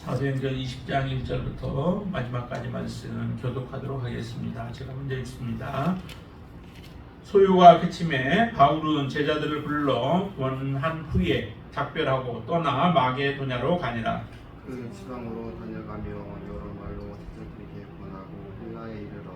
사도행전 20장 1절부터 마지막까지 말씀 교독하도록 하겠습니다. 제가 먼저 읽습니다. 소요가 그침에 바울은 제자들을 불러 원한 후에 작별하고 떠나 마게도냐로 가니라. 그 지방으로 다녀가며 여러 말로 제자들에게 권하고 헬라에 이르러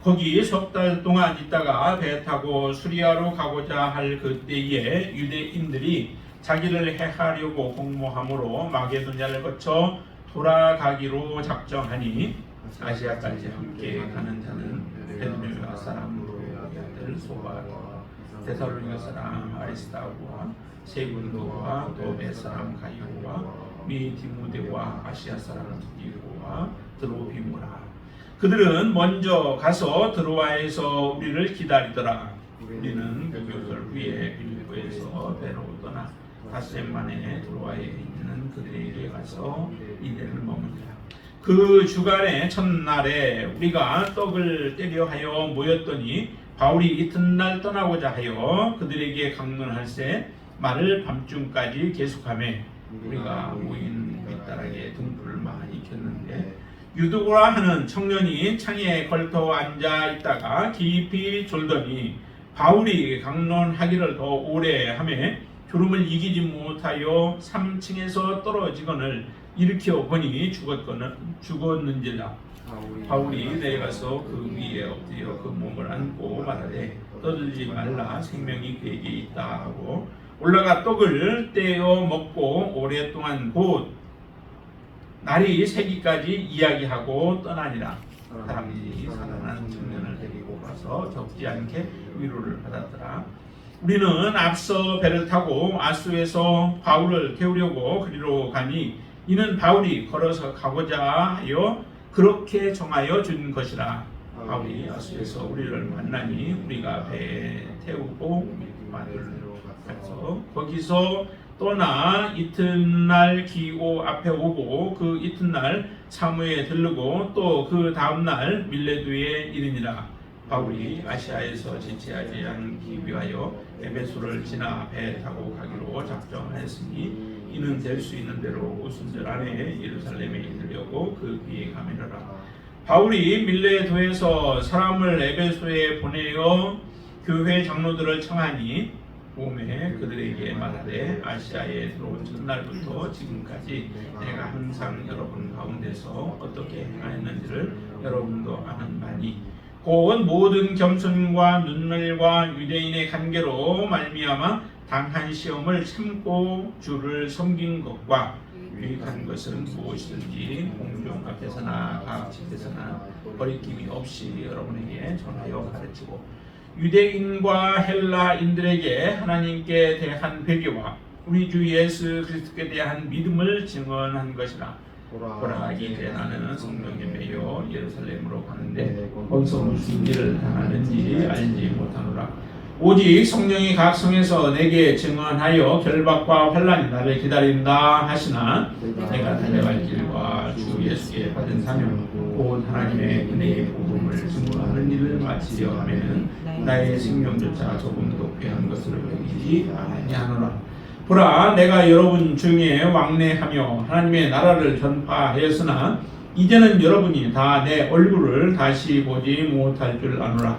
거기 석 달 동안 있다가 배 타고 수리아로 가고자 할 그때에 유대인들이 자기를 해하려고 공모함으로 마게도냐를 거쳐 돌아가기로 작정하니 아시아까지 함께 가는 자는 베드로와 사람으로 아들 소바와 데살로니가 사람 아리스타고와 세군도와 도베 사람 가이오와 미 디모데와 아시아 사람 디고와 드로비무라. 그들은 먼저 가서 드로아에서 우리를 기다리더라. 우리는 무교절 후에 빌립보에서 배로 떠나 닷새 만에 드로아에 있는 그들에게 가서 이내를 머무니라. 그 주간의 첫날에 우리가 떡을 떼려 하여 모였더니 바울이 이튿날 떠나고자 하여 그들에게 강론할세 말을 밤중까지 계속하며 우리가 모인 밑다락에 등불을 많이 켰는데 유두고라 하는 청년이 창에 걸터 앉아 있다가 깊이 졸더니 바울이 강론하기를 더 오래 하며 졸음을 이기지 못하여 3층에서 떨어지거늘 일으켜 보니 죽었는지라. 바울이 내려가서 그 위에 엎드려 그 몸을 안고 말하되 떠들지 말라, 생명이 그에게 있다 하고 올라가 떡을 떼어 먹고 오랫동안 곧 날이 새기까지 이야기하고 떠나니라. 사람들이 살아난 청년을 데리고 가서 적지 않게 위로를 받았더라. 우리는 앞서 배를 타고 아수에서 바울을 태우려고 그리로 가니 이는 바울이 걸어서 가고자 하여 그렇게 정하여 준 것이라. 바울이 아수에서 우리를 만나니 우리가 배에 태우고 마들로 가서 거기서 떠나 이튿날 기오 앞에 오고 그 이튿날 사무에 들르고 또 그 다음날 밀레도에 이르니라. 바울이 아시아에서 지체하지 않기 위하여 에베소를 지나 배 타고 가기로 작정하였으니 이는 될 수 있는 대로 오순절 안에 예루살렘에 이르려고 그 뒤에 가미르라. 바울이 밀레도에서 사람을 에베소에 보내어 교회 장로들을 청하니 오매 그들에게 말하되 아시아에 들어온 첫날부터 지금까지 내가 항상 여러분 가운데서 어떻게 행하였는지를 여러분도 아는 바니 곧 모든 겸손과 눈물과 유대인의 간계로 말미암아 당한 시험을 참고 주를 섬긴 것과 유익한 것은 무엇이든지 공중 앞에서나 각 집에서나 거리낌이 없이 여러분에게 전하여 가르치고 유대인과 헬라인들에게 하나님께 대한 회개와 우리 주 예수 그리스도께 대한 믿음을 증언한 것이라. 보라 이제 나는 성령에 매여 예루살렘으로 가는데 거기서 무슨 일을 당하는지 알지 못하노라. 오직 성령이 각 성에서 내게 증언하여 결박과 환난이 나를 기다린다 하시나 내가 달려갈 길과 주 예수께 받은 사명 곧 하나님의 은혜의 복음을 증거하는 일을 마치려 하면은 나의 생명조차 조금도 귀한 것으로 여기지 아니하노라. 보라 내가 여러분 중에 왕래하며 하나님의 나라를 전파하였으나 이제는 여러분이 다 내 얼굴을 다시 보지 못할 줄 아노라.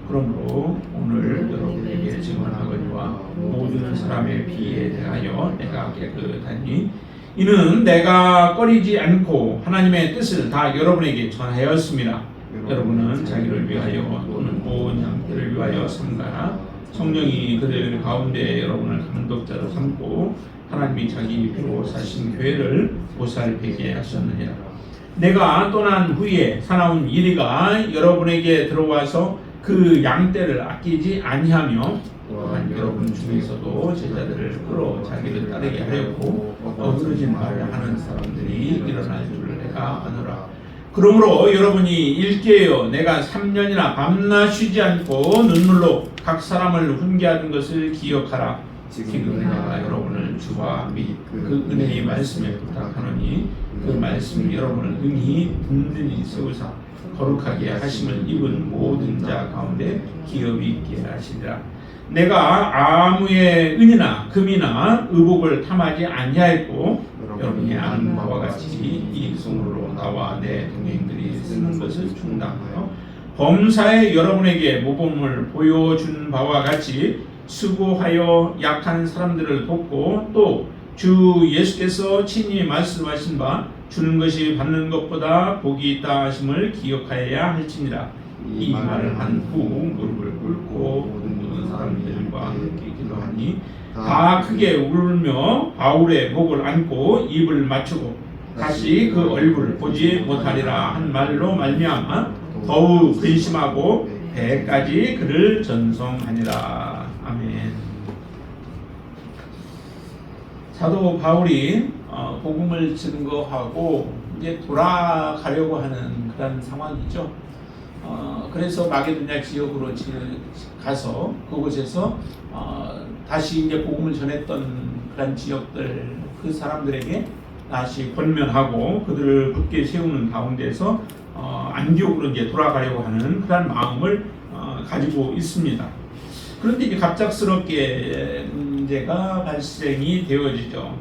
그러므로 오늘 여러분에게 증언하거니와 모든 사람의 피에 대하여 내가 깨끗하니 이는 내가 꺼리지 않고 하나님의 뜻을 다 여러분에게 전하였습니다. 여러분은 자기를 위하여 또는 온 양떼를 위하여 삼가나 성령이 그들 가운데 여러분을 감독자로 삼고 하나님이 자기 피로 사신 교회를 보살피게 하셨느니라. 내가 떠난 후에 사나운 이리가 여러분에게 들어와서 그 양떼를 아끼지 아니하며 또한 여러분 중에서도 제자들을 끌어 자기를 따르게 하였고 어그러진 말을 하는 사람들이 일어날 줄 내가 아노라. 그러므로 여러분이 일깨어 내가 3년이나 밤낮 쉬지 않고 눈물로 각 사람을 훈계하는 것을 기억하라. 지금 내가 여러분을 주와 및 그 은혜의 말씀에 부탁하노니 그 말씀 여러분을 능히 든든히 세우사 거룩하게 하심을 입은 모든 자 가운데 기업이 있게 하시리라. 내가 아무의 은이나 금이나 의복을 탐하지 아니하였고 여러분이 아는 바와 같이 이 소문으로 나와 내 동행들이 쓰는 것을 충당하여 범사에 여러분에게 모범을 보여준 바와 같이 수고하여 약한 사람들을 돕고 또 주 예수께서 친히 말씀하신 바 주는 것이 받는 것보다 복이 있다 하심을 기억하여야 할지니라. 이 말을 한 후 무릎을 꿇고 모든 사람들과 함께 기도하니 다 크게 울며 바울의 목을 안고 입을 맞추고 다시 그 얼굴을 보지 못하리라 한 말로 말미암아 더욱 근심하고 배까지 그를 전송하니라. 아멘. 사도 바울이 복음을 증거하고 이제 돌아가려고 하는 그런 상황이죠. 그래서 마게도냐 지역으로 가서 그곳에서 다시 이제 복음을 전했던 그런 지역들 그 사람들에게 다시 권면하고 그들을 굳게 세우는 가운데서 안디옥으로 이제 돌아가려고 하는 그런 마음을 가지고 있습니다. 그런데 이제 갑작스럽게 문제가 발생이 되어지죠.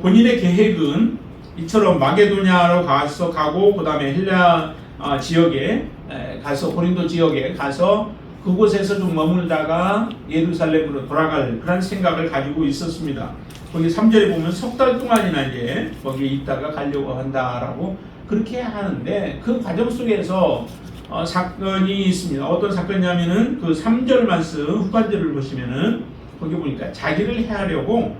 본인의 계획은 이처럼 마게도냐로 가고 그 다음에 헬라 지역에 가서 고린도 지역에 가서 그곳에서 좀 머물다가 예루살렘으로 돌아갈 그런 생각을 가지고 있었습니다. 거기 3절에 보면 석 달 동안이나 이제 거기에 있다가 가려고 한다라고 그렇게 하는데 그 과정 속에서 사건이 있습니다. 어떤 사건이냐면은 그 3절 말씀 후반절을 보시면은 거기 보니까 자기를 해하려고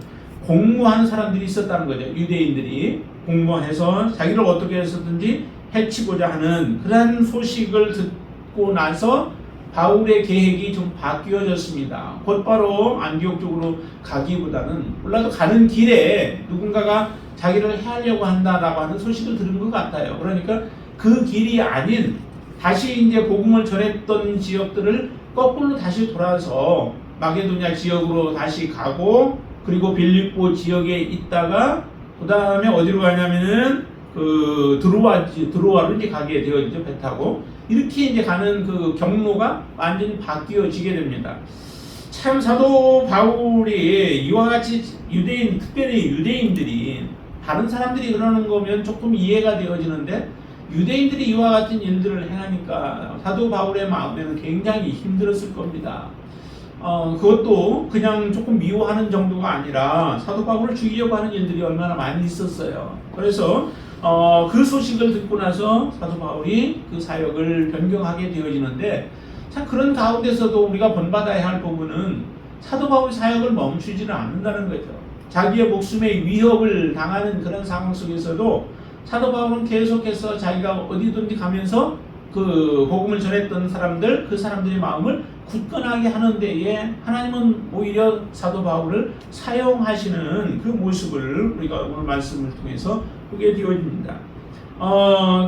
공모하는 사람들이 있었다는 거죠. 유대인들이 공모해서 자기를 어떻게 해서든지 해치고자 하는 그런 소식을 듣고 나서 바울의 계획이 좀 바뀌어졌습니다. 곧바로 안디옥 쪽으로 가기보다는 몰라도 가는 길에 누군가가 자기를 해하려고 한다라고 하는 소식을 들은 것 같아요. 그러니까 그 길이 아닌 다시 이제 복음을 전했던 지역들을 거꾸로 다시 돌아서 마게도냐 지역으로 다시 가고 그리고 빌립보 지역에 있다가 그 다음에 어디로 가냐면은 그 드로아로 이제 가게 되어지죠. 배 타고 이렇게 이제 가는 그 경로가 완전히 바뀌어지게 됩니다. 참 사도 바울이 이와 같이 유대인 특별히 유대인들이 다른 사람들이 그러는 거면 조금 이해가 되어지는데 유대인들이 이와 같은 일들을 행하니까 사도 바울의 마음에는 굉장히 힘들었을 겁니다. 그것도 그냥 조금 미워하는 정도가 아니라 사도 바울을 죽이려고 하는 일들이 얼마나 많이 있었어요. 그래서 그 소식을 듣고 나서 사도 바울이 그 사역을 변경하게 되어지는데 참 그런 가운데서도 우리가 본받아야 할 부분은 사도 바울 사역을 멈추지는 않는다는 거죠. 자기의 목숨에 위협을 당하는 그런 상황 속에서도 사도 바울은 계속해서 자기가 어디든지 가면서 그 복음을 전했던 사람들, 그 사람들의 마음을 굳건하게 하는 데에 하나님은 오히려 사도 바울을 사용하시는 그 모습을 우리가 오늘 말씀을 통해서 보게 되어집니다.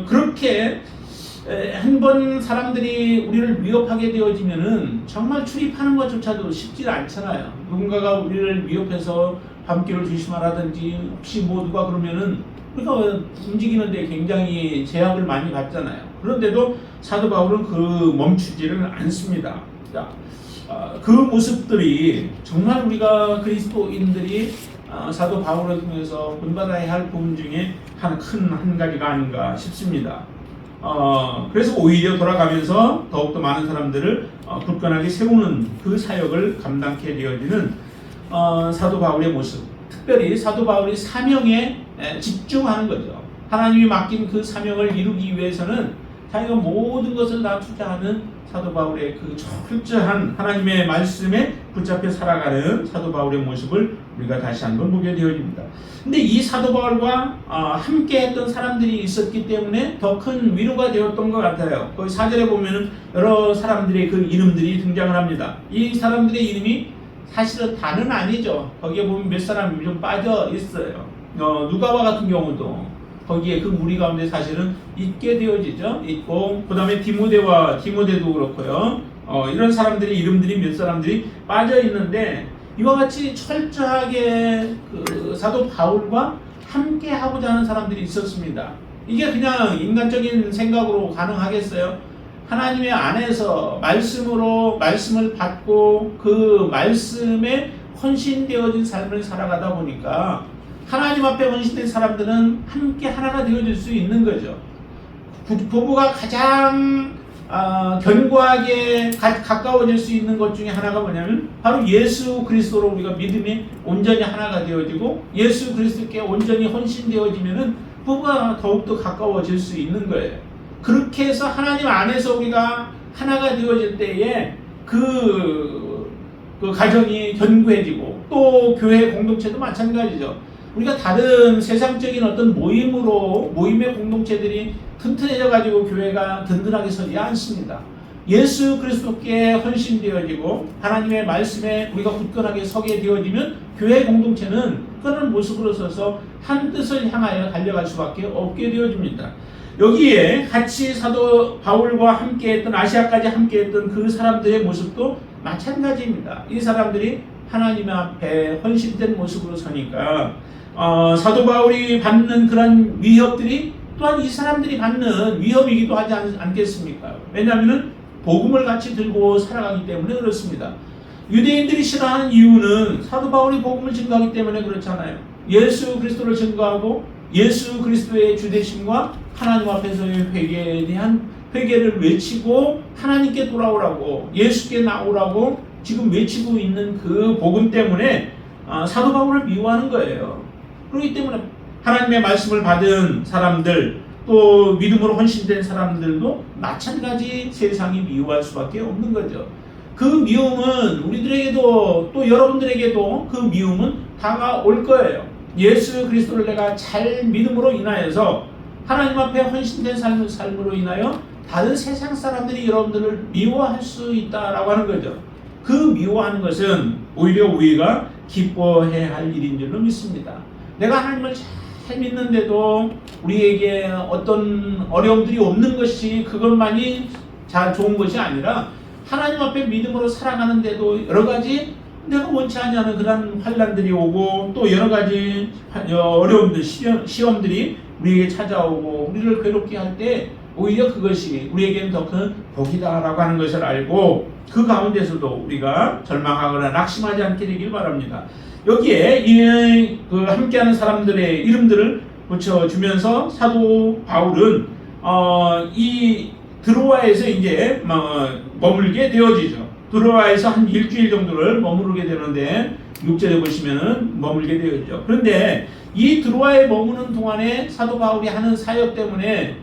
그렇게 한번 사람들이 우리를 위협하게 되어지면은 정말 출입하는 것조차도 쉽지 않잖아요. 누군가가 우리를 위협해서 밤길을 조심하라든지 혹시 뭐 누가 그러면은 우리가 움직이는데 굉장히 제약을 많이 받잖아요. 그런데도 사도 바울은 그 멈추지를 않습니다. 그 모습들이 정말 우리가 그리스도인들이 사도 바울을 통해서 본받아야 할 부분 중에 한 가지가 아닌가 싶습니다. 그래서 오히려 돌아가면서 더욱더 많은 사람들을 굳건하게 세우는 그 사역을 감당케 되어지는 사도 바울의 모습, 특별히 사도 바울이 사명에 집중하는 거죠. 하나님이 맡긴 그 사명을 이루기 위해서는 자기가 모든 것을 다 투자하는 사도 바울의 그 철저한 하나님의 말씀에 붙잡혀 살아가는 사도 바울의 모습을 우리가 다시 한번 보게 되어집니다. 근데 이 사도 바울과 함께 했던 사람들이 있었기 때문에 더 큰 위로가 되었던 것 같아요. 거기 4절에 보면은 여러 사람들의 그 이름들이 등장을 합니다. 이 사람들의 이름이 사실은 다는 아니죠. 거기에 보면 몇 사람이 좀 빠져 있어요. 누가와 같은 경우도 거기에 그 무리 가운데 사실은 있게 되어지죠. 있고 그 다음에 디모데도 그렇고요. 이런 사람들의 이름들이 몇 사람들이 빠져 있는데 이와 같이 철저하게 그 사도 바울과 함께 하고자 하는 사람들이 있었습니다. 이게 그냥 인간적인 생각으로 가능하겠어요? 하나님의 안에서 말씀을 받고 그 말씀에 헌신되어진 삶을 살아가다 보니까 하나님 앞에 헌신된 사람들은 함께 하나가 되어질 수 있는 거죠. 부부가 가장 견고하게 가까워질 수 있는 것 중에 하나가 뭐냐면 바로 예수 그리스도로 우리가 믿음이 온전히 하나가 되어지고 예수 그리스도께 온전히 헌신되어지면은 부부가 더욱더 가까워질 수 있는 거예요. 그렇게 해서 하나님 안에서 우리가 하나가 되어질 때에 그 가정이 견고해지고 또 교회 공동체도 마찬가지죠. 우리가 다른 세상적인 어떤 모임의 공동체들이 튼튼해져 가지고 교회가 든든하게 서지 않습니다. 예수 그리스도께 헌신되어지고 하나님의 말씀에 우리가 굳건하게 서게 되어지면 교회 공동체는 그런 모습으로 서서 한 뜻을 향하여 달려갈 수밖에 없게 되어집니다. 여기에 같이 사도 바울과 함께했던 아시아까지 함께했던 그 사람들의 모습도 마찬가지입니다. 이 사람들이 하나님 앞에 헌신된 모습으로 서니까 사도 바울이 받는 그런 위협들이 또한 이 사람들이 받는 위협이기도 하지 않겠습니까? 왜냐하면 복음을 같이 들고 살아가기 때문에 그렇습니다. 유대인들이 싫어하는 이유는 사도 바울이 복음을 증거하기 때문에 그렇잖아요. 예수 그리스도를 증거하고 예수 그리스도의 주되심과 하나님 앞에서의 회개에 대한 회개를 외치고 하나님께 돌아오라고 예수께 나오라고 지금 외치고 있는 그 복음 때문에 사도 바울을 미워하는 거예요. 그렇기 때문에 하나님의 말씀을 받은 사람들 또 믿음으로 헌신된 사람들도 마찬가지 세상이 미워할 수밖에 없는 거죠. 그 미움은 우리들에게도 또 여러분들에게도 그 미움은 다가올 거예요. 예수 그리스도를 내가 잘 믿음으로 인하여서 하나님 앞에 헌신된 삶으로 인하여 다른 세상 사람들이 여러분들을 미워할 수 있다라고 하는 거죠. 그 미워하는 것은 오히려 우리가 기뻐해야 할 일인 줄로 믿습니다. 내가 하나님을 잘 믿는데도 우리에게 어떤 어려움들이 없는 것이 그것만이 좋은 것이 아니라 하나님 앞에 믿음으로 살아가는데도 여러 가지 내가 원치 않는 그런 환난들이 오고 또 여러 가지 어려움들, 시험들이 우리에게 찾아오고 우리를 괴롭게 할 때 오히려 그것이 우리에게는 더 큰 복이다라고 하는 것을 알고 그 가운데서도 우리가 절망하거나 낙심하지 않게 되길 바랍니다. 여기에 함께하는 사람들의 이름들을 붙여주면서 사도 바울은 이 드로아에서 이제 머물게 되어지죠. 드로아에서 한 일주일 정도를 머무르게 되는데 6절에 보시면은 머물게 되어지죠. 그런데 이 드로아에 머무는 동안에 사도 바울이 하는 사역 때문에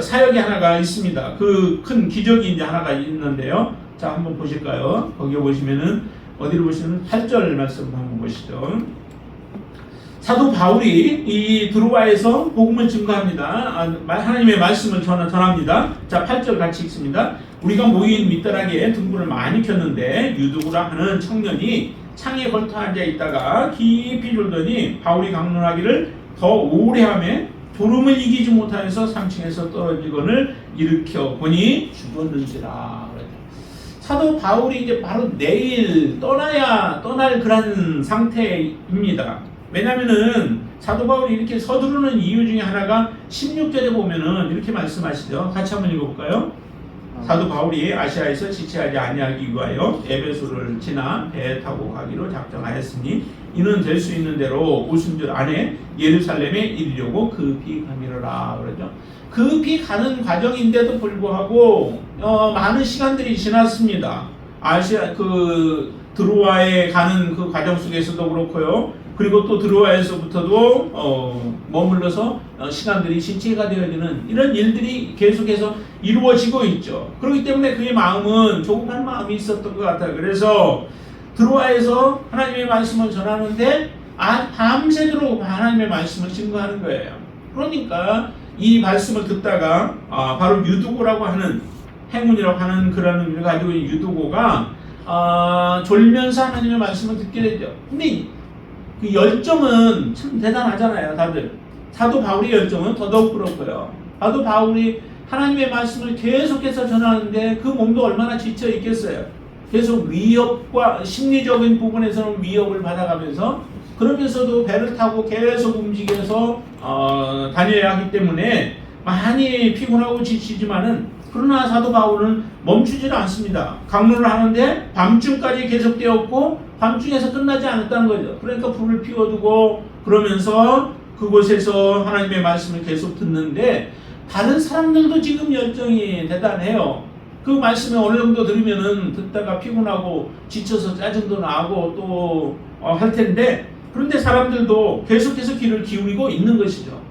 사역이 하나가 있습니다. 그 큰 기적이 이제 하나가 있는데요. 자, 한번 보실까요? 거기 보시면은 어디를 보시면 8절 말씀 한번 보시죠. 사도 바울이 이 드로아에서 복음을 증거합니다. 하나님의 말씀을 전합니다. 자, 8절 같이 읽습니다. 우리가 모인 밑다락에 등불을 많이 켰는데 유두구라 하는 청년이 창에 걸터 앉아 있다가 깊이 졸더니 바울이 강론하기를 더 오래 하며 졸음을 이기지 못하여서 3층에서 떨어지거늘 일으켜 보니 죽었는지라. 사도 바울이 이제 바로 내일 떠날 그런 상태입니다. 왜냐면은 사도 바울이 이렇게 서두르는 이유 중에 하나가 16절에 보면은 이렇게 말씀하시죠. 같이 한번 읽어볼까요? 사도 바울이 아시아에서 지체하지 아니하기 위하여 에베소를 지나 배 타고 가기로 작정하였으니 이는 될 수 있는 대로 오순절 안에 예루살렘에 이르려고 급히 가미르라 그러죠. 급히 가는 과정인데도 불구하고 많은 시간들이 지났습니다. 드로아에 가는 그 과정 속에서도 그렇고요. 그리고 또 드로아에서부터도 머물러서 시간들이 지체가 되어지는 이런 일들이 계속해서 이루어지고 있죠. 그렇기 때문에 그의 마음은 조급한 마음이 있었던 것 같아요. 그래서 드로아에서 하나님의 말씀을 전하는데 밤새도록 하나님의 말씀을 증거하는 거예요. 그러니까 이 말씀을 듣다가 바로 유두고라고 하는 행운이라고 하는 그런 의미를 가지고 있는 유두고가 졸면서 하나님의 말씀을 듣게 되죠. 근데 그 열정은 참 대단하잖아요, 다들. 사도 바울의 열정은 더더욱 그렇고요. 사도 바울이 하나님의 말씀을 계속해서 전하는데 그 몸도 얼마나 지쳐 있겠어요. 계속 위협과 심리적인 부분에서는 위협을 받아가면서 그러면서도 배를 타고 계속 움직여서 다녀야 하기 때문에 많이 피곤하고 지치지만은 그러나 사도 바울은 멈추지를 않습니다. 강론을 하는데 밤중까지 계속되었고 밤중에서 끝나지 않았다는 거죠. 그러니까 불을 피워두고 그러면서 그곳에서 하나님의 말씀을 계속 듣는데 다른 사람들도 지금 열정이 대단해요. 그 말씀을 어느 정도 들으면은 듣다가 피곤하고 지쳐서 짜증도 나고 또 할 텐데, 그런데 사람들도 계속해서 귀를 기울이고 있는 것이죠.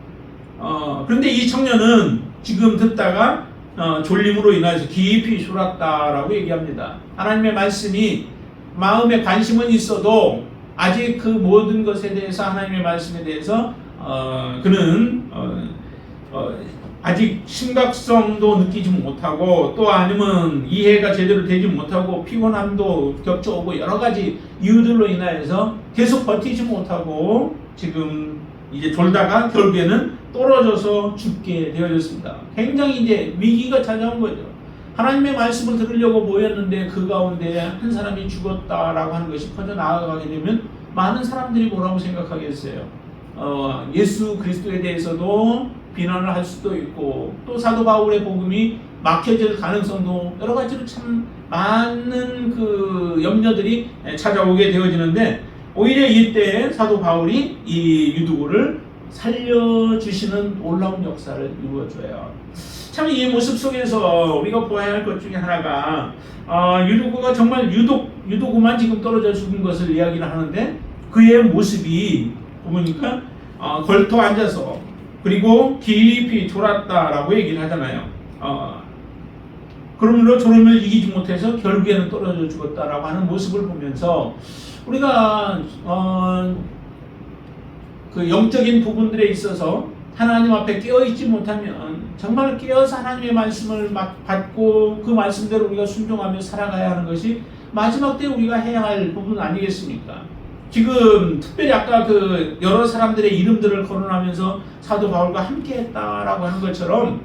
그런데 이 청년은 지금 듣다가 졸림으로 인해서 깊이 졸았다라고 얘기합니다. 하나님의 말씀이 마음에 관심은 있어도 아직 그 모든 것에 대해서, 하나님의 말씀에 대해서 그는 아직 심각성도 느끼지 못하고, 또 아니면 이해가 제대로 되지 못하고 피곤함도 겹쳐오고 여러 가지 이유들로 인하여서 계속 버티지 못하고 지금 이제 졸다가 결국에는 떨어져서 죽게 되어졌습니다. 굉장히 이제 위기가 찾아온 거죠. 하나님의 말씀을 들으려고 모였는데 그 가운데 한 사람이 죽었다라고 하는 것이 퍼져 나아가게 되면 많은 사람들이 뭐라고 생각하겠어요? 예수 그리스도에 대해서도 비난을 할 수도 있고, 또 사도 바울의 복음이 막혀질 가능성도 여러 가지로 참 많은 그 염려들이 찾아오게 되어지는데, 오히려 이때 사도 바울이 이 유두고를 살려주시는 놀라운 역사를 이루어줘요. 참 이 모습 속에서 우리가 보아야 할 것 중에 하나가, 유두고가 정말 유두고만 지금 떨어져 죽은 것을 이야기를 하는데, 그의 모습이 보니까 걸터 앉아서 그리고 깊이 졸았다라고 얘기를 하잖아요. 그러므로 졸음을 이기지 못해서 결국에는 떨어져 죽었다라고 하는 모습을 보면서 우리가 그 영적인 부분들에 있어서 하나님 앞에 깨어있지 못하면 정말 깨어서 하나님의 말씀을 받고 그 말씀대로 우리가 순종하며 살아가야 하는 것이 마지막 때 우리가 해야 할 부분 아니겠습니까? 지금 특별히 아까 그 여러 사람들의 이름들을 거론하면서 사도 바울과 함께 했다라고 하는 것처럼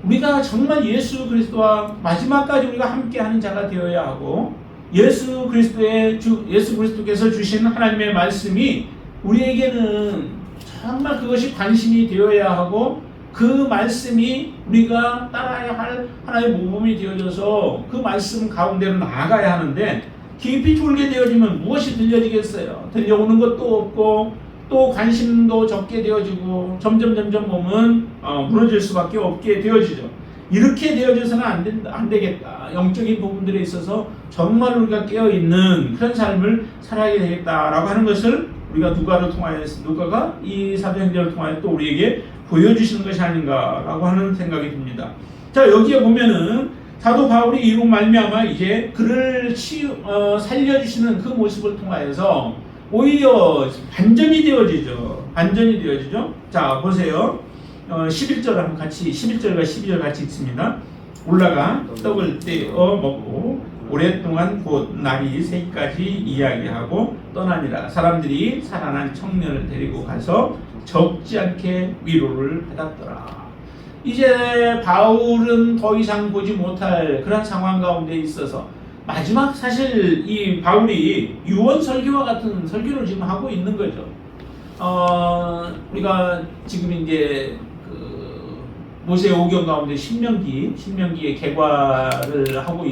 우리가 정말 예수 그리스도와 마지막까지 우리가 함께 하는 자가 되어야 하고, 예수 그리스도께서 주신 하나님의 말씀이 우리에게는 정말 그것이 관심이 되어야 하고, 그 말씀이 우리가 따라야 할 하나의 모범이 되어져서 그 말씀 가운데로 나아가야 하는데, 깊이 졸게 되어지면 무엇이 들려지겠어요? 들려오는 것도 없고 또 관심도 적게 되어지고 점점 몸은 무너질 수밖에 없게 되어지죠. 이렇게 되어져서는 안 되겠다. 영적인 부분들에 있어서 정말 우리가 깨어있는 그런 삶을 살아야 되겠다라고 하는 것을 우리가 누가가 이 사도행전을 통하여 또 우리에게 보여주시는 것이 아닌가라고 하는 생각이 듭니다. 자, 여기에 보면은 사도 바울이 이로 말미암아 이제 그를 살려주시는 그 모습을 통하여서 오히려 반전이 되어지죠. 자, 보세요. 11절 한번 같이, 11절과 12절 같이 읽습니다. 올라가 떡을 떼어 먹고 오랫동안 곧 날이 새기까지 이야기하고 떠나니라. 사람들이 살아난 청년을 데리고 가서 적지 않게 위로를 받았더라. 이제 바울은 더 이상 보지 못할 그런 상황 가운데 있어서 마지막, 사실 이 바울이 유언 설교와 같은 설교를 지금 하고 있는 거죠. 우리가 지금 이제 그 모세 오경 가운데 신명기의 개과를 하고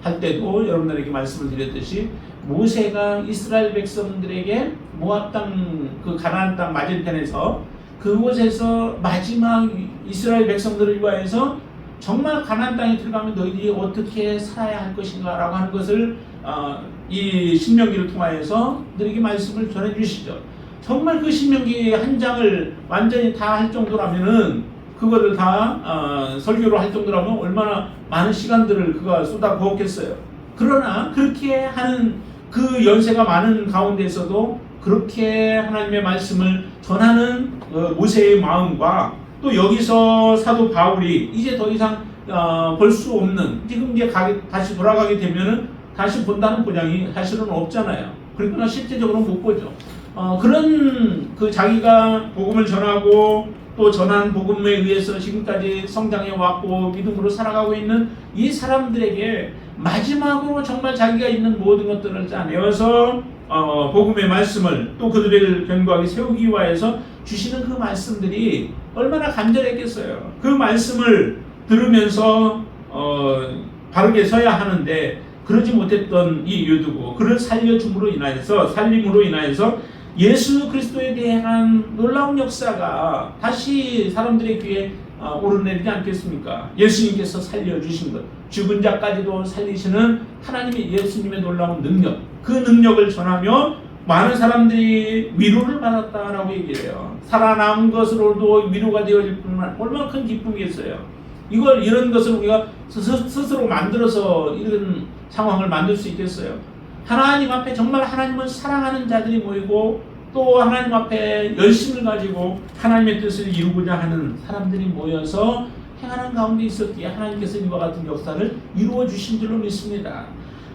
할 때도 여러분들에게 말씀을 드렸듯이, 모세가 이스라엘 백성들에게 모압 땅, 그 가나안 땅 맞은편에서 그곳에서 마지막 이스라엘 백성들을 위하여서 정말 가나안 땅에 들어가면 너희들이 어떻게 살아야 할 것인가 라고 하는 것을 이 신명기를 통하여서 너희에게 말씀을 전해주시죠. 정말 그 신명기 한 장을 완전히 다 할 정도라면은, 그거를 다 설교로 할 정도라면 얼마나 많은 시간들을 그가 쏟아 부었겠어요. 그러나 그렇게 하는 그 연세가 많은 가운데서도 그렇게 하나님의 말씀을 전하는 모세의 마음과, 또 여기서 사도 바울이 이제 더 이상 볼 수 없는, 지금 이제 다시 돌아가게 되면은 다시 본다는 보장이 사실은 없잖아요. 그러나 실제적으로 못 보죠. 그런 그 자기가 복음을 전하고 또 전한 복음에 의해서 지금까지 성장해 왔고 믿음으로 살아가고 있는 이 사람들에게 마지막으로 정말 자기가 있는 모든 것들을 짜내어서 복음의 말씀을 또 그들을 견고하게 세우기 위하여서 주시는 그 말씀들이 얼마나 간절했겠어요. 그 말씀을 들으면서 바르게 서야 하는데 그러지 못했던 이 유두고, 그를 살림으로 인하여서 예수 그리스도에 대한 놀라운 역사가 다시 사람들의 귀에 오르내리지 않겠습니까? 예수님께서 살려주신 것, 죽은 자까지도 살리시는 하나님의 예수님의 놀라운 능력, 그 능력을 전하며 많은 사람들이 위로를 받았다라고 얘기해요. 살아남은 것으로도 위로가 되어질 뿐만 얼마나 큰 기쁨이겠어요. 이런 것을 우리가 스스로 만들어서 이런 상황을 만들 수 있겠어요. 하나님 앞에 정말 하나님을 사랑하는 자들이 모이고 또 하나님 앞에 열심을 가지고 하나님의 뜻을 이루고자 하는 사람들이 모여서 행하는 가운데 있었기에 하나님께서 이와 같은 역사를 이루어 주신 줄로 믿습니다.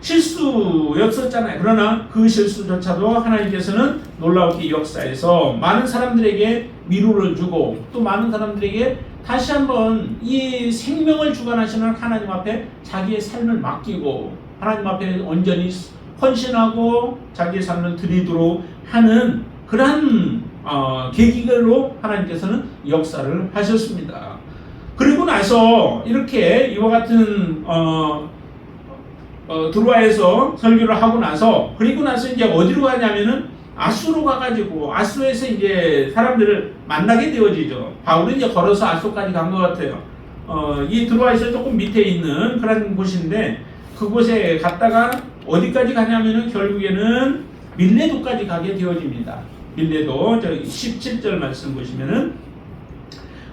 실수였었잖아요. 그러나 그 실수조차도 하나님께서는 놀라우게 역사에서 많은 사람들에게 위로를 주고 또 많은 사람들에게 다시 한번 이 생명을 주관하시는 하나님 앞에 자기의 삶을 맡기고 하나님 앞에 온전히 헌신하고 자기의 삶을 드리도록 하는 그러한 계기로 하나님께서는 역사를 하셨습니다. 그리고 나서 이렇게 이와 같은 드로아에서 설교를 하고 나서 그리고 나서 이제 어디로 가냐면은 아수로 가가지고 아수에서 이제 사람들을 만나게 되어지죠. 바울은 이제 걸어서 아수까지 간 것 같아요. 이 드로아에서 조금 밑에 있는 그런 곳인데 그곳에 갔다가 어디까지 가냐면은 결국에는 밀레도까지 가게 되어집니다. 밀레도 17절 말씀 보시면은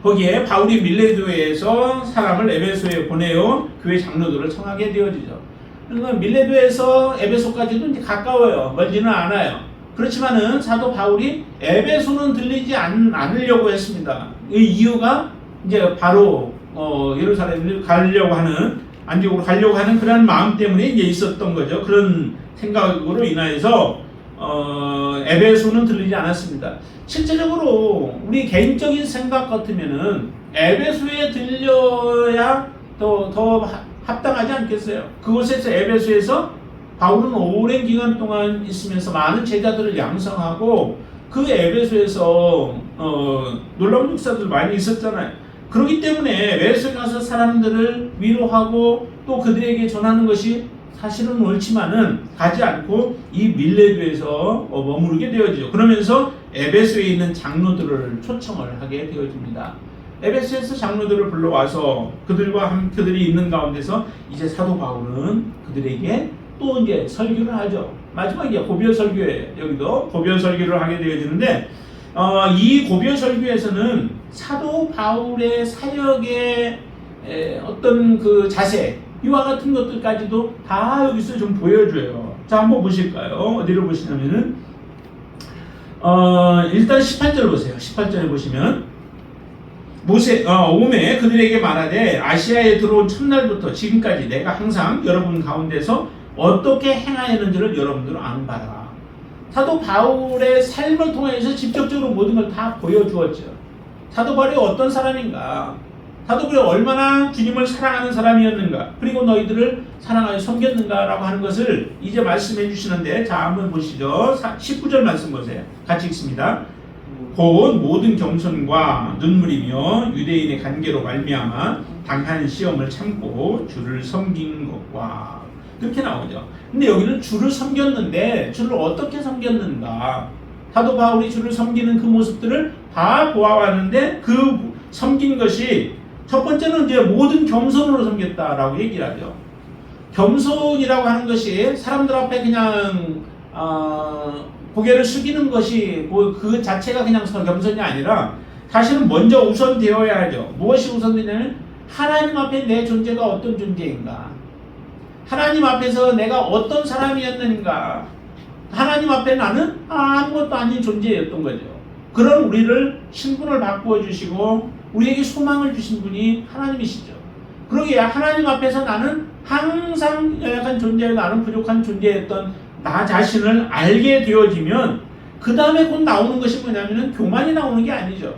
거기에 바울이 밀레도에서 사람을 에베소에 보내어 교회 장로들을 청하게 되어지죠. 그러니까 밀레도에서 에베소까지도 이제 가까워요. 멀지는 않아요. 그렇지만은 사도 바울이 에베소는 들리지 않으려고 했습니다. 이 이유가 이제 바로 예루살렘을 가려고 하는 안디옥으로 가려고 하는 그런 마음 때문에 이제 있었던 거죠. 그런 생각으로 인하여서 에베소는 들리지 않았습니다. 실제적으로 우리 개인적인 생각 같으면은 에베소에 들려야 더 합당하지 않겠어요? 그곳에서 에베소에서 바울은 오랜 기간 동안 있으면서 많은 제자들을 양성하고 그 에베소에서 놀라운 역사들 많이 있었잖아요. 그렇기 때문에 에베소에 가서 사람들을 위로하고 또 그들에게 전하는 것이 사실은 옳지만은 가지 않고 이 밀레도에서 머무르게 되어지죠. 그러면서 에베소에 있는 장로들을 초청을 하게 되어집니다. 에베소에서 장로들을 불러와서 그들이 있는 가운데서 이제 사도 바울은 그들에게 또 이제 설교를 하죠. 마지막에 고별 설교에 여기도 고별 설교를 하게 되어지는데 이 고별 설교에서는 사도 바울의 사역의 어떤 그 자세 이와 같은 것들까지도 다 여기서 좀 보여줘요. 자, 한번 보실까요? 어디를 보시냐면은 일단 18절 보세요. 18절에 보시면 오메 그들에게 말하되 아시아에 들어온 첫날부터 지금까지 내가 항상 여러분 가운데서 어떻게 행하였는지를 여러분들은 아는 바라. 사도 바울의 삶을 통해서 직접적으로 모든 걸 다 보여주었죠. 사도 바울이 어떤 사람인가, 사도 바울이 얼마나 주님을 사랑하는 사람이었는가, 그리고 너희들을 사랑하여 섬겼는가 라고 하는 것을 이제 말씀해 주시는데, 자 한번 보시죠. 19절 말씀 보세요. 같이 읽습니다. 곧 모든 겸손과 눈물이며 유대인의 관계로 말미암아 당한 시험을 참고 주를 섬긴 것과, 그렇게 나오죠. 근데 여기는 주를 섬겼는데 주를 어떻게 섬겼는가, 사도 바울이 주를 섬기는 그 모습들을 다 보아왔는데 그 섬긴 것이 첫 번째는 이제 모든 겸손으로 섬겼다라고 얘기를 하죠. 겸손이라고 하는 것이 사람들 앞에 그냥 고개를 숙이는 것이 그 자체가 그냥 겸손이 아니라 사실은 먼저 우선되어야 하죠. 무엇이 우선되냐면 하나님 앞에 내 존재가 어떤 존재인가, 하나님 앞에서 내가 어떤 사람이었는가, 하나님 앞에 나는 아무것도 아닌 존재였던 거죠. 그런 우리를 신분을 바꾸어 주시고 우리에게 소망을 주신 분이 하나님이시죠. 그러기에 하나님 앞에서 나는 항상 연약한 존재요, 나는 부족한 존재였던 나 자신을 알게 되어지면 그 다음에 곧 나오는 것이 뭐냐면 교만이 나오는 게 아니죠.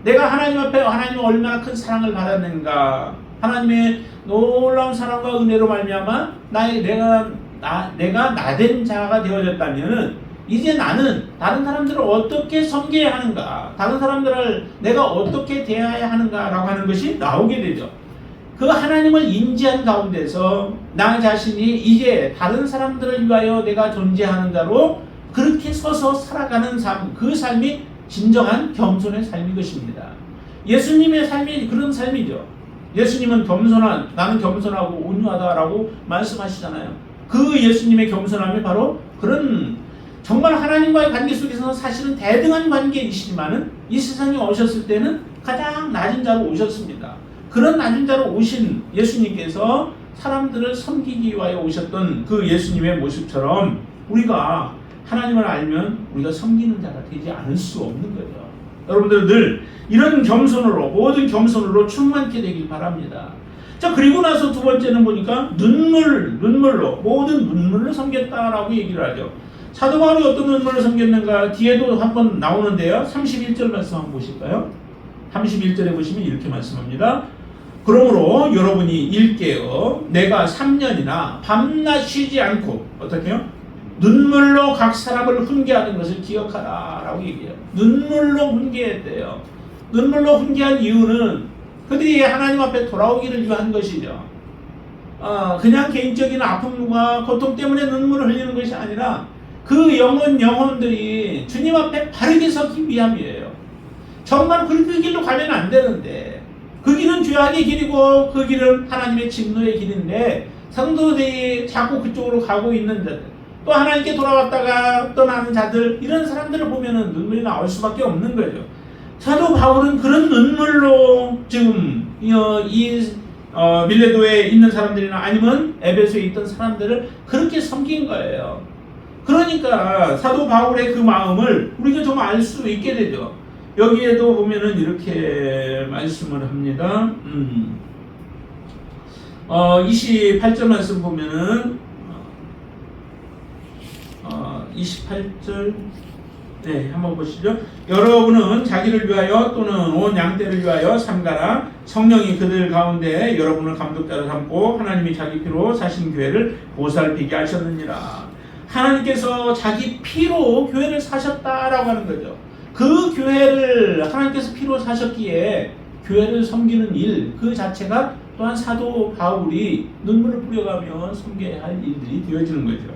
내가 하나님 앞에 하나님의 얼마나 큰 사랑을 받았는가, 하나님의 놀라운 사랑과 은혜로 말미암아 내가 나된 자가 되어졌다면 이제 나는 다른 사람들을 어떻게 섬겨야 하는가, 다른 사람들을 내가 어떻게 대해야 하는가라고 하는 것이 나오게 되죠. 그 하나님을 인지한 가운데서 나 자신이 이제 다른 사람들을 위하여 내가 존재하는 자로 그렇게 서서 살아가는 삶, 그 삶이 진정한 겸손의 삶인 것입니다. 예수님의 삶이 그런 삶이죠. 예수님은 나는 겸손하고 온유하다라고 말씀하시잖아요. 그 예수님의 겸손함이 바로 그런 정말 하나님과의 관계 속에서 사실은 대등한 관계이시지만은 이 세상에 오셨을 때는 가장 낮은 자로 오셨습니다. 그런 낮은 자로 오신 예수님께서 사람들을 섬기기 위하여 오셨던 그 예수님의 모습처럼 우리가 하나님을 알면 우리가 섬기는 자가 되지 않을 수 없는 거죠. 여러분들 늘 이런 겸손으로, 모든 겸손으로 충만케 되길 바랍니다. 자, 그리고 나서 두 번째는 보니까 눈물로, 모든 눈물로 섬겼다라고 얘기를 하죠. 사도 바울이 어떤 눈물로 섬겼는가 뒤에도 한번 나오는데요. 31절 말씀 한번 보실까요? 31절에 보시면 이렇게 말씀합니다. 그러므로 여러분이 일깨어 내가 3년이나 밤낮 쉬지 않고 어떻게 해요? 눈물로 각 사람을 훈계하는 것을 기억하라 라고 얘기해요. 눈물로 훈계했대요. 눈물로 훈계한 이유는 그들이 하나님 앞에 돌아오기를 위한 것이죠. 그냥 개인적인 아픔과 고통 때문에 눈물을 흘리는 것이 아니라 그 영혼들이 주님 앞에 바르게 서기 위함이에요. 정말 그 길로 가면 안 되는데 그 길은 죄악의 길이고 그 길은 하나님의 진노의 길인데 성도들이 자꾸 그쪽으로 가고 있는 자들, 또 하나님께 돌아왔다가 떠나는 자들, 이런 사람들을 보면은 눈물이 나올 수밖에 없는 거죠. 사도 바울은 그런 눈물로 지금 밀레도에 있는 사람들이나 아니면 에베소에 있던 사람들을 그렇게 섬긴 거예요. 그러니까 사도 바울의 그 마음을 우리가 좀 알 수 있게 되죠. 여기에도 보면은 이렇게 말씀을 합니다. 28절 말씀 보면은 28절 네, 한번 보시죠. 여러분은 자기를 위하여 또는 온 양떼를 위하여 삼가라. 성령이 그들 가운데 여러분을 감독자로 삼고 하나님이 자기 피로 사신 교회를 보살피게 하셨느니라. 하나님께서 자기 피로 교회를 사셨다라고 하는 거죠. 그 교회를 하나님께서 피로 사셨기에 교회를 섬기는 일 그 자체가 또한 사도 바울이 눈물을 뿌려가며 섬겨야 할 일들이 되어지는 거죠.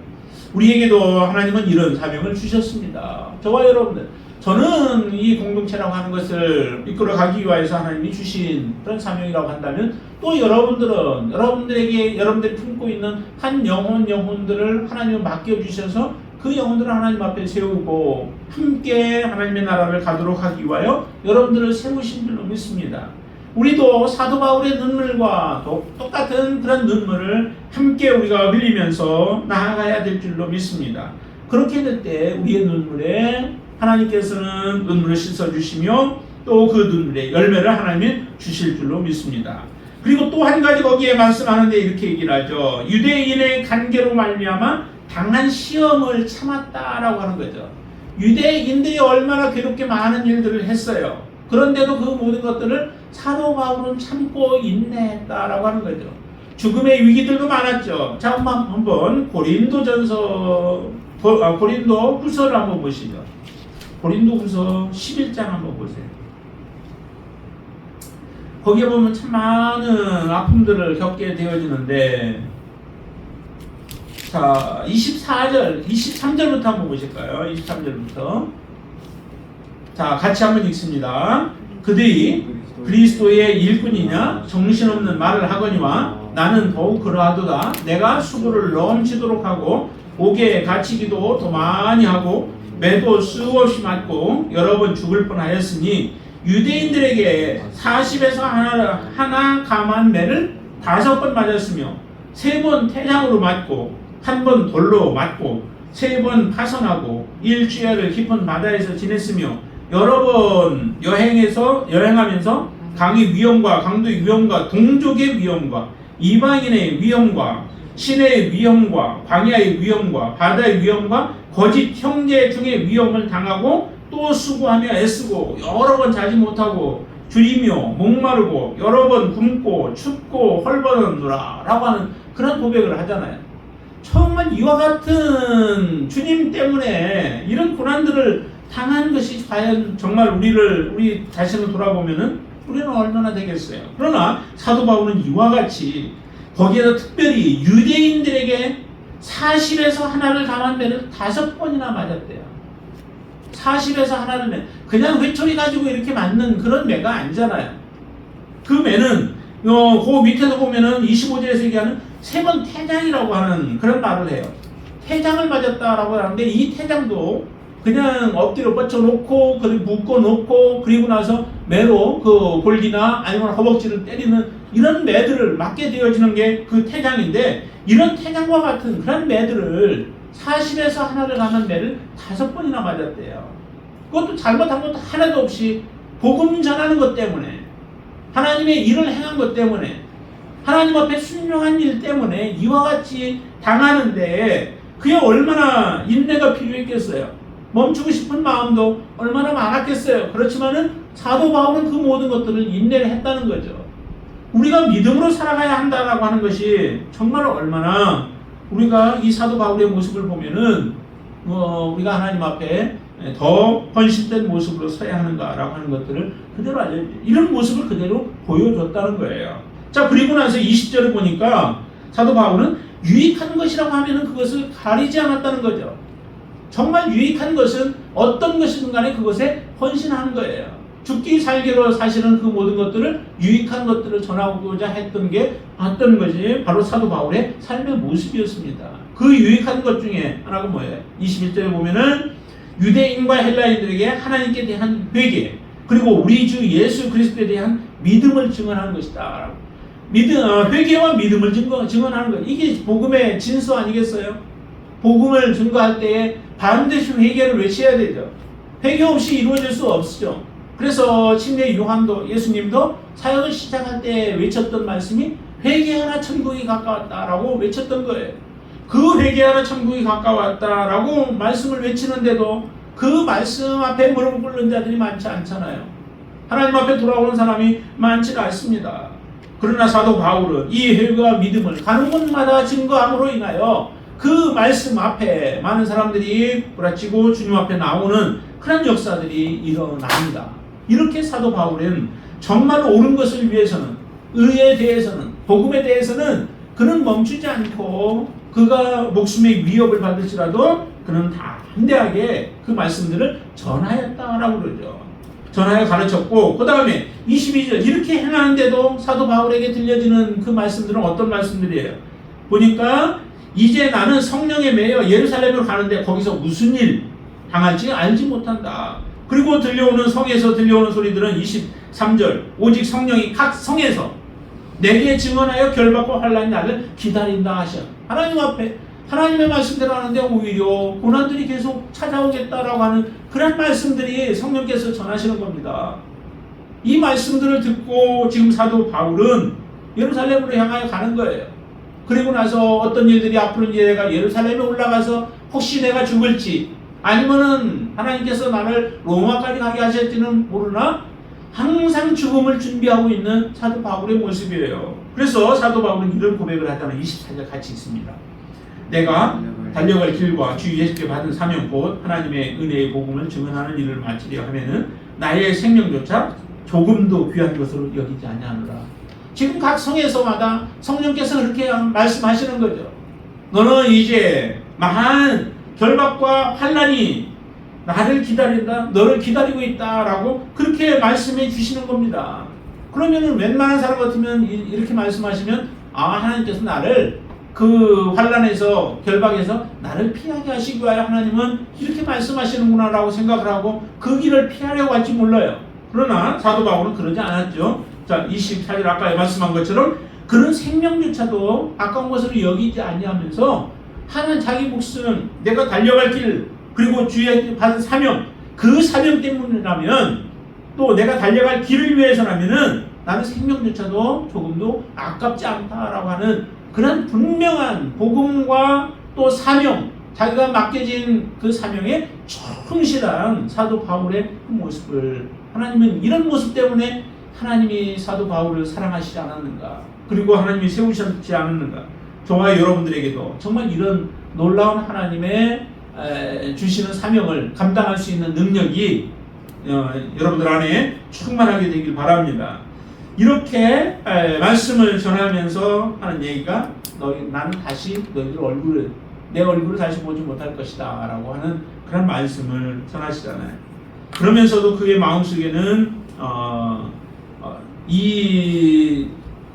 우리에게도 하나님은 이런 사명을 주셨습니다. 저와 여러분들, 저는 이 공동체라고 하는 것을 이끌어가기 위해서 하나님이 주신 그런 사명이라고 한다면, 또 여러분들은 여러분들이 품고 있는 한 영혼들을 하나님은 맡겨주셔서 그 영혼들을 하나님 앞에 세우고 함께 하나님의 나라를 가도록 하기 위하여 여러분들을 세우신 줄로 믿습니다. 우리도 사도 바울의 눈물과 똑같은 그런 눈물을 함께 우리가 흘리면서 나아가야 될 줄로 믿습니다. 그렇게 될 때 우리의 눈물에 하나님께서는 눈물을 씻어주시며 또 그 눈물의 열매를 하나님이 주실 줄로 믿습니다. 그리고 또 한 가지 거기에 말씀하는데 이렇게 얘기를 하죠. 유대인의 관계로 말미암아 당한 시험을 참았다라고 하는 거죠. 유대인들이 얼마나 괴롭게 많은 일들을 했어요. 그런데도 그 모든 것들을 사도 바울은 참고 인내했다라고 하는 거죠. 죽음의 위기들도 많았죠. 자, 한번 고린도 후서를 한번 보시죠. 고린도 후서 11장 한번 보세요. 거기에 보면 참 많은 아픔들을 겪게 되어지는데, 자, 23절부터 한번 보실까요? 23절부터. 자, 같이 한번 읽습니다. 그들이 그리스도의 일꾼이냐 정신없는 말을 하거니와 나는 더욱 그러하도다. 내가 수고를 넘치도록 하고 옥에 갇히기도 더 많이 하고 매도 수없이 맞고 여러 번 죽을 뻔하였으니 유대인들에게 40에서 하나 감한 매를 5번 맞았으며 3번 태장으로 맞고 1번 돌로 맞고 3번 파선하고 일주일을 깊은 바다에서 지냈으며 여러 번 여행하면서 강의 위험과 강도의 위험과 동족의 위험과 이방인의 위험과 신의 위험과 광야의 위험과 바다의 위험과 거짓 형제 중의 위험을 당하고 또 수고하며 애쓰고 여러 번 자지 못하고 줄이며 목마르고 여러 번 굶고 춥고 헐벗었노라 라고 하는 그런 고백을 하잖아요. 정말 이와 같은 주님 때문에 이런 고난들을 당한 것이 과연 정말 우리 자신을 돌아보면은 우리는 얼마나 되겠어요. 그러나 사도 바울은 이와 같이 거기에서 특별히 유대인들에게 40에서 하나를 감한 매를 5번이나 맞았대요. 40에서 하나를 매. 그냥 회초리 가지고 이렇게 맞는 그런 매가 아니잖아요. 그 매는 그 밑에서 보면은 25절에서 얘기하는 3번 태장이라고 하는 그런 말을 해요. 태장을 맞았다라고 하는데 이 태장도 그냥 엎드려 뻗쳐놓고 그리고 묶어놓고 그리고 나서 매로 그 골기나 아니면 허벅지를 때리는 이런 매들을 맞게 되어지는 게 그 태장인데, 이런 태장과 같은 그런 매들을 40에서 하나를 감은 매를 5번이나 맞았대요. 그것도 잘못한 것도 하나도 없이 복음 전하는 것 때문에, 하나님의 일을 행한 것 때문에, 하나님 앞에 순종한 일 때문에 이와 같이 당하는데 그게 얼마나 인내가 필요했겠어요. 멈추고 싶은 마음도 얼마나 많았겠어요. 그렇지만은 사도 바울은 그 모든 것들을 인내를 했다는 거죠. 우리가 믿음으로 살아가야 한다라고 하는 것이 정말 얼마나 우리가 이 사도 바울의 모습을 보면은 우리가 하나님 앞에 더 헌신된 모습으로 서야 하는가라고 하는 것들을 그대로 이런 모습을 그대로 보여줬다는 거예요. 자, 그리고 나서 20절을 보니까 사도 바울은 유익한 것이라고 하면은 그것을 가리지 않았다는 거죠. 정말 유익한 것은 어떤 것이든 간에 그것에 헌신하는 거예요. 죽기 살기로 사실은 그 모든 것들을, 유익한 것들을 전하고자 했던 게 어떤 것이 바로 사도 바울의 삶의 모습이었습니다. 그 유익한 것 중에 하나가 뭐예요? 21절에 보면은 유대인과 헬라인들에게 하나님께 대한 회개, 그리고 우리 주 예수 그리스도에 대한 믿음을 증언하는 것이다. 회개와 믿음을 증언하는 것, 이게 복음의 진수 아니겠어요? 복음을 증거할 때에 반드시 회개를 외쳐야 되죠. 회개 없이 이루어질 수 없죠. 그래서 침례 요한도, 예수님도 사역을 시작할 때 외쳤던 말씀이 회개하라 천국이 가까웠다라고 외쳤던 거예요. 그 회개하라 천국이 가까웠다라고 말씀을 외치는데도 그 말씀 앞에 무릎 꿇는 자들이 많지 않잖아요. 하나님 앞에 돌아오는 사람이 많지 않습니다. 그러나 사도 바울은 이 회개와 믿음을 가는 곳마다 증거함으로 인하여 그 말씀 앞에 많은 사람들이 부라치고 주님 앞에 나오는 그런 역사들이 일어납니다. 이렇게 사도 바울은 정말 옳은 것을 위해서는, 의에 대해서는, 복음에 대해서는 그는 멈추지 않고 그가 목숨의 위협을 받을지라도 그는 담대하게 그 말씀들을 전하였다라고 그러죠. 전하여 가르쳤고, 그 다음에 22절 이렇게 행하는데도 사도 바울에게 들려지는 그 말씀들은 어떤 말씀들이에요? 보니까 이제 나는 성령에 매여 예루살렘으로 가는데 거기서 무슨 일 당할지 알지 못한다. 그리고 들려오는 성에서 들려오는 소리들은 23절 오직 성령이 각 성에서 내게 증언하여 결박과 환난이 나를 기다린다 하셔. 하나님 앞에 하나님의 말씀대로 하는데 오히려 고난들이 계속 찾아오겠다라고 하는 그런 말씀들이 성령께서 전하시는 겁니다. 이 말씀들을 듣고 지금 사도 바울은 예루살렘으로 향하여 가는 거예요. 그리고 나서 어떤 일들이 앞으로 이제 내가 예루살렘에 올라가서 혹시 내가 죽을지, 아니면은 하나님께서 나를 로마까지 가게 하실지는 모르나 항상 죽음을 준비하고 있는 사도 바울의 모습이에요. 그래서 사도 바울은 이런 고백을 하다는 24절 같이 있습니다. 내가 달려갈 길과 주 예수께 받은 사명 곧 하나님의 은혜의 복음을 증언하는 일을 마치려 하면은 나의 생명조차 조금도 귀한 것으로 여기지 아니하노라. 지금 각 성에서마다 성령께서 그렇게 말씀하시는 거죠. 너는 이제 많은 결박과 환난이 나를 기다린다, 너를 기다리고 있다라고 그렇게 말씀해 주시는 겁니다. 그러면은 웬만한 사람 같으면 이렇게 말씀하시면 하나님께서 나를 그 환난에서, 결박에서 나를 피하게 하시기 위하여 하나님은 이렇게 말씀하시는구나 라고 생각을 하고 그 길을 피하려고 할지 몰라요. 그러나 사도 바울은 그러지 않았죠. 자, 24절 아까 말씀한 것처럼 그런 생명조차도 아까운 것으로 여기지 아니하면서 하나는 자기 목숨은 내가 달려갈 길, 그리고 주의 받은 사명, 그 사명 때문이라면, 또 내가 달려갈 길을 위해서라면은 나는 생명조차도 조금도 아깝지 않다라고 하는 그런 분명한 복음과 또 사명, 자기가 맡겨진 그 사명에 충실한 사도 바울의 그 모습을, 하나님은 이런 모습 때문에 하나님이 사도 바울을 사랑하시지 않았는가, 그리고 하나님이 세우셨지 않았는가. 저와 여러분들에게도 정말 이런 놀라운 하나님의 주시는 사명을 감당할 수 있는 능력이 여러분들 안에 충만하게 되길 바랍니다. 이렇게 말씀을 전하면서 하는 얘기가 나는 다시 너희들 얼굴을 내 얼굴을 다시 보지 못할 것이다 라고 하는 그런 말씀을 전하시잖아요. 그러면서도 그의 마음속에는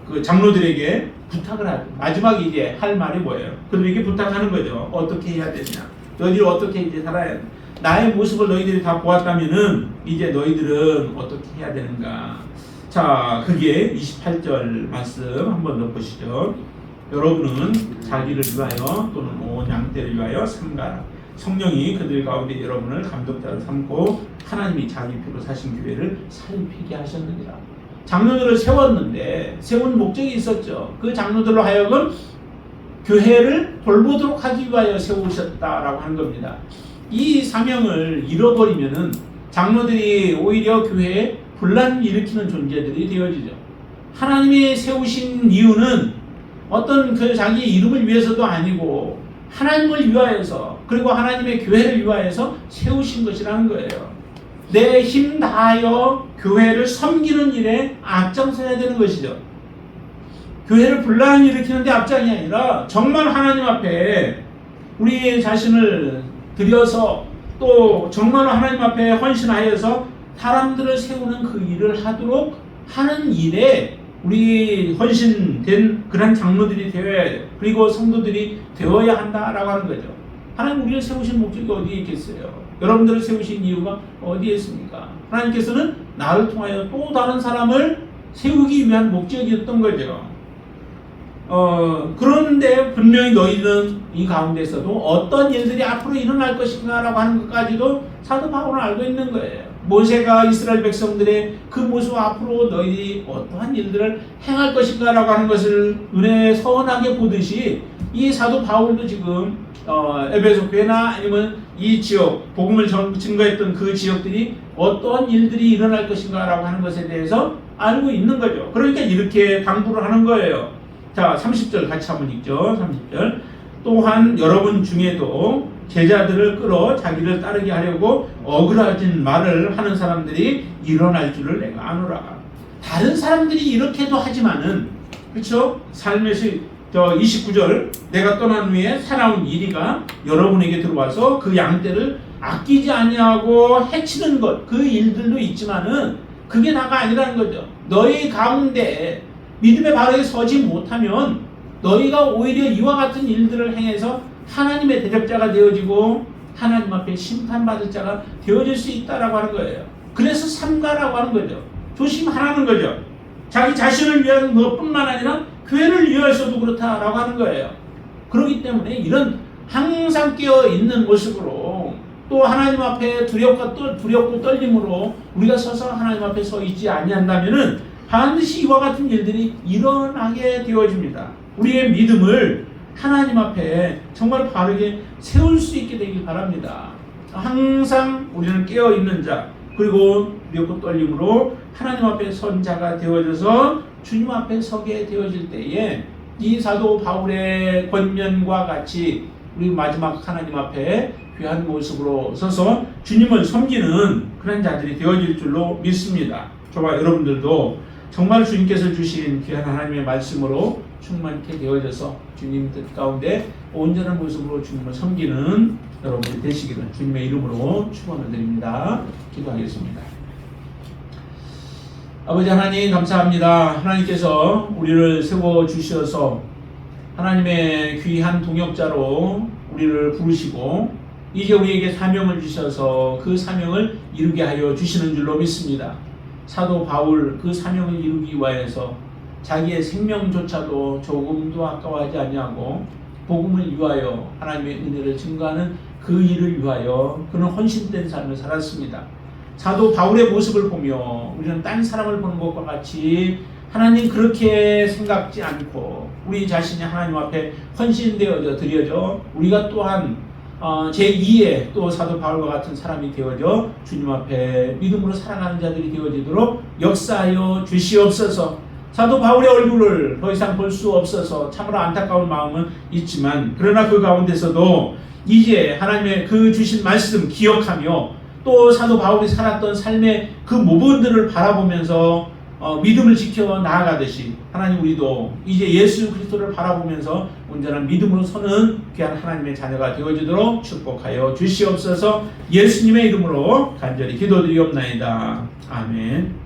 그 장로들에게 부탁을 하죠. 마지막에 이제 할 말이 뭐예요? 그들에게 부탁하는 거죠. 어떻게 해야 되냐? 너희들이 어떻게 이제 살아야 되냐? 나의 모습을 너희들이 다 보았다면은 이제 너희들은 어떻게 해야 되는가? 자, 그게 28절 말씀 한번 더 보시죠. 여러분은 자기를 위하여 또는 온 양떼를 위하여 삼가라. 성령이 그들 가운데 여러분을 감독자로 삼고 하나님이 자기 피로 사신 교회를 살피게 하셨느니라. 장로들을 세웠는데 세운 목적이 있었죠. 그 장로들로 하여금 교회를 돌보도록 하기 위하여 세우셨다라고 하는 겁니다. 이 사명을 잃어버리면은 장로들이 오히려 교회에 분란을 일으키는 존재들이 되어지죠. 하나님이 세우신 이유는 어떤 그 자기 이름을 위해서도 아니고 하나님을 위하여서 그리고 하나님의 교회를 위하여서 세우신 것이라는 거예요. 내 힘 다하여 교회를 섬기는 일에 앞장서야 되는 것이죠. 교회를 분란을 일으키는 데 앞장이 아니라 정말 하나님 앞에 우리 자신을 들여서 또 정말로 하나님 앞에 헌신하여서 사람들을 세우는 그 일을 하도록 하는 일에 우리 헌신된 그런 장로들이 되어야 돼요. 그리고 성도들이 되어야 한다라고 하는 거죠. 하나님 우리를 세우신 목적이 어디에 있겠어요? 여러분들을 세우신 이유가 어디에 있습니까? 하나님께서는 나를 통하여 또 다른 사람을 세우기 위한 목적이었던 거죠. 그런데 분명히 너희는 이 가운데서도 어떤 일들이 앞으로 일어날 것인가라고 하는 것까지도 사도 바울은 알고 있는 거예요. 모세가 이스라엘 백성들의 그 모습 앞으로 너희들이 어떠한 일들을 행할 것인가라고 하는 것을 은혜에 서원하게 보듯이 이 사도 바울도 지금 에베소 교회나 아니면 이 지역 복음을 증거했던 그 지역들이 어떠한 일들이 일어날 것인가라고 하는 것에 대해서 알고 있는 거죠. 그러니까 이렇게 당부를 하는 거예요. 자, 30절 같이 한번 읽죠. 30절. 또한 여러분 중에도 제자들을 끌어 자기를 따르게 하려고 어그러진 말을 하는 사람들이 일어날 줄을 내가 아노라. 다른 사람들이 이렇게도 하지만은 그렇죠? 삶에서 29절 내가 떠난 후에 살아온 이리가 여러분에게 들어와서 그 양떼를 아끼지 아니하고 해치는 것, 그 일들도 있지만은 그게 다가 아니라는 거죠. 너희 가운데 믿음의 바로에 서지 못하면 너희가 오히려 이와 같은 일들을 행해서 하나님의 대적자가 되어지고 하나님 앞에 심판받을 자가 되어질 수 있다라고 하는 거예요. 그래서 삼가라고 하는 거죠. 조심하라는 거죠. 자기 자신을 위한 것뿐만 아니라 교회를 위해서도 그렇다라고 하는 거예요. 그렇기 때문에 이런 항상 깨어있는 모습으로 또 하나님 앞에 두렵고 떨림으로 우리가 서서 하나님 앞에 서 있지 아니한다면은 반드시 이와 같은 일들이 일어나게 되어집니다. 우리의 믿음을 하나님 앞에 정말 바르게 세울 수 있게 되길 바랍니다. 항상 우리는 깨어있는 자 그리고 두렵고 떨림으로 하나님 앞에 선 자가 되어져서 주님 앞에 서게 되어질 때에 이 사도 바울의 권면과 같이 우리 마지막 하나님 앞에 귀한 모습으로 서서 주님을 섬기는 그런 자들이 되어질 줄로 믿습니다. 저와 여러분들도 정말 주님께서 주신 귀한 하나님의 말씀으로 충만케 되어져서 주님 뜻 가운데 온전한 모습으로 주님을 섬기는 여러분이 되시기를 주님의 이름으로 축원을 드립니다. 기도하겠습니다. 아버지 하나님 감사합니다. 하나님께서 우리를 세워주셔서 하나님의 귀한 동역자로 우리를 부르시고 이제 우리에게 사명을 주셔서 그 사명을 이루게 하여 주시는 줄로 믿습니다. 사도 바울 그 사명을 이루기 위하여서 자기의 생명조차도 조금도 아까워하지 아니하고 복음을 위하여 하나님의 은혜를 증거하는 그 일을 위하여 그는 헌신된 삶을 살았습니다. 사도 바울의 모습을 보며 우리는 딴 사람을 보는 것과 같이 하나님 그렇게 생각지 않고 우리 자신이 하나님 앞에 헌신되어져 드려져 우리가 또한 제2의 또 사도 바울과 같은 사람이 되어져 주님 앞에 믿음으로 살아가는 자들이 되어지도록 역사하여 주시옵소서. 사도 바울의 얼굴을 더 이상 볼 수 없어서 참으로 안타까운 마음은 있지만 그러나 그 가운데서도 이제 하나님의 그 주신 말씀 기억하며 또 사도 바울이 살았던 삶의 그 모범들을 바라보면서 믿음을 지켜 나아가듯이 하나님 우리도 이제 예수 그리스도를 바라보면서 온전한 믿음으로 서는 귀한 하나님의 자녀가 되어지도록 축복하여 주시옵소서. 예수님의 이름으로 간절히 기도드리옵나이다. 아멘.